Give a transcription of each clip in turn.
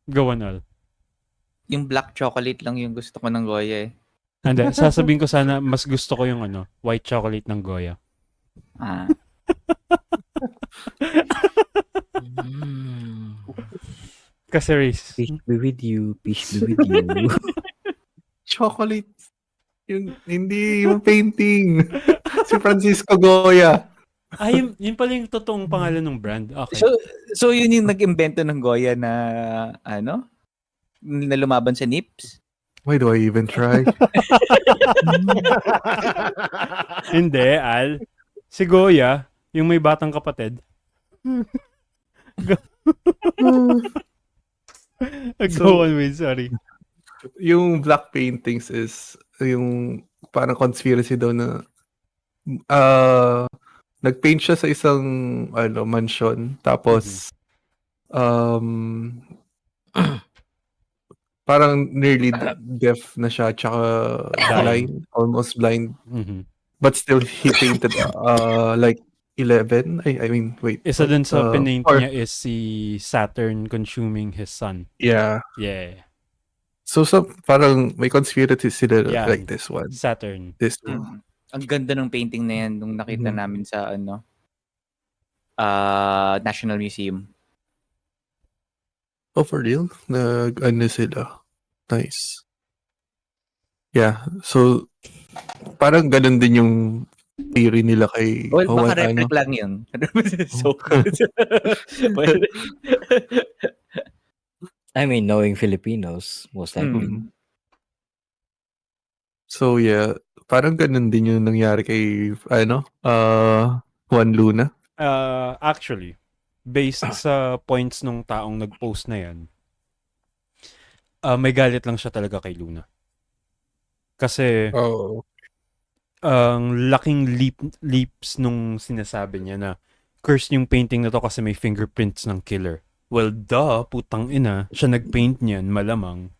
Go on, Al. Yung black chocolate lang yung gusto ko ng Goya eh. Hindi, sasabihin ko sana mas gusto ko yung white chocolate ng Goya. Ah. Kasi Riz, Peace be with you. Peace be with you. Chocolate. Hindi yung painting. Si Francisco Goya. yun pala yung totoong pangalan ng brand. Okay. So yun yung nag-imbento ng Goya na na lumaban sa Nips? Why do I even try? Hindi, Al. Si Goya, yung may batang kapatid. Go on with, sorry. Yung black paintings is yung parang conspiracy daw na nag-paint siya sa isang mansion tapos parang nearly deaf na siya tsaka blind, almost blind. Mhm. But still he painted like 11. I mean, wait. Isa dun sa pinaint or- niya is si Saturn consuming his sun. Yeah. Yeah. So parang may conspiracy sila Yeah. like this one. Saturn. This one. Ang ganda ng painting na yan nung nakita namin sa National Museum. Oh, for real? Sila. Nice. Yeah. So, parang ganun din yung theory nila kay... Well, baka replic lang yun. So, I mean, knowing Filipinos, most likely. So, yeah. Parang ganun din yung nangyari kay, Juan Luna. Actually, based sa points nung taong nag-post na yan, may galit lang siya talaga kay Luna. Kasi, ang laking leaps nung sinasabi niya na cursed yung painting na to kasi may fingerprints ng killer. Well, putang ina, siya nag-paint niyan, malamang.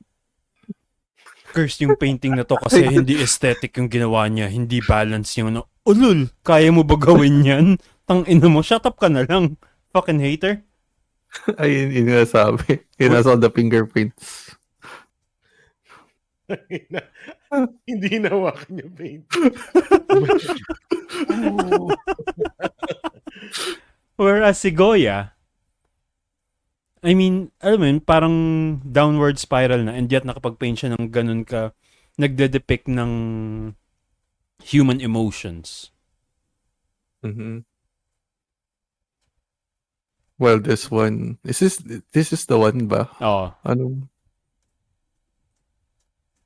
Cursed yung painting na to kasi hindi aesthetic yung ginawa niya, hindi balance yung ulul, kaya mo ba gawin yan? Tang ina mo, shut up ka na lang. Fucking hater. Ayun, yun nga sabi. Yun has all the fingerprints. Hindi nawakan yung paint. Whereas si Goya, I mean, alam mo yun, parang downward spiral na and yet nakapag-paint siya ng ganun ka, nagde-depict ng human emotions. Mm-hmm. Well, this one, this is the one ba? Oo.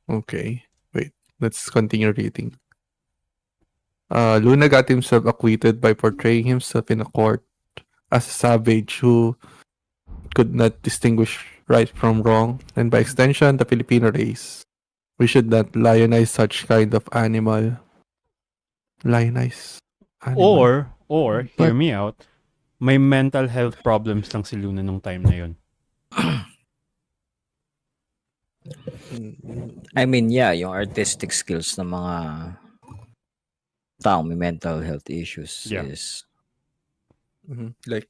Okay. Wait, let's continue reading. Luna got himself acquitted by portraying himself in a court as a savage who could not distinguish right from wrong, and by extension, the Filipino race. We should not lionize such kind of animal. Lionize animal. Or, hear me out, may mental health problems lang si Luna nung time na yun. I mean, yeah, yung artistic skills ng mga taong may mental health issues is like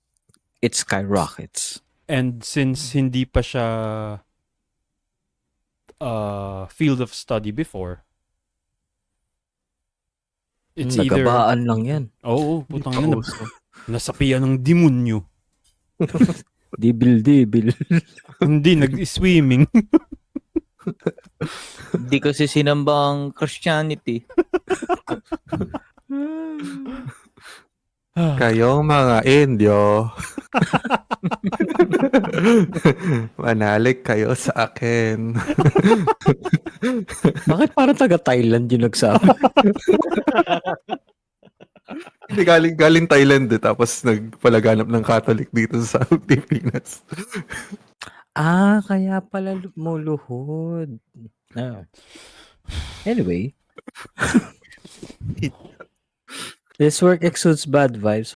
it skyrockets. And since hindi pa siya field of study before, it's either... Nagabaan lang yan. Oo, putang ina. Nasapian ng demonyo. Dibil. Hindi, nag-swimming. Hindi kasi sinambang Christianity. Kayong mga Indio, manalik kayo sa akin. Bakit parang taga-Thailand yung nagsabi? Hindi, galing Thailand tapos nagpalaganap ng Catholic dito sa Pilipinas. Kaya pala muluhod. Anyway. This work exudes bad vibes.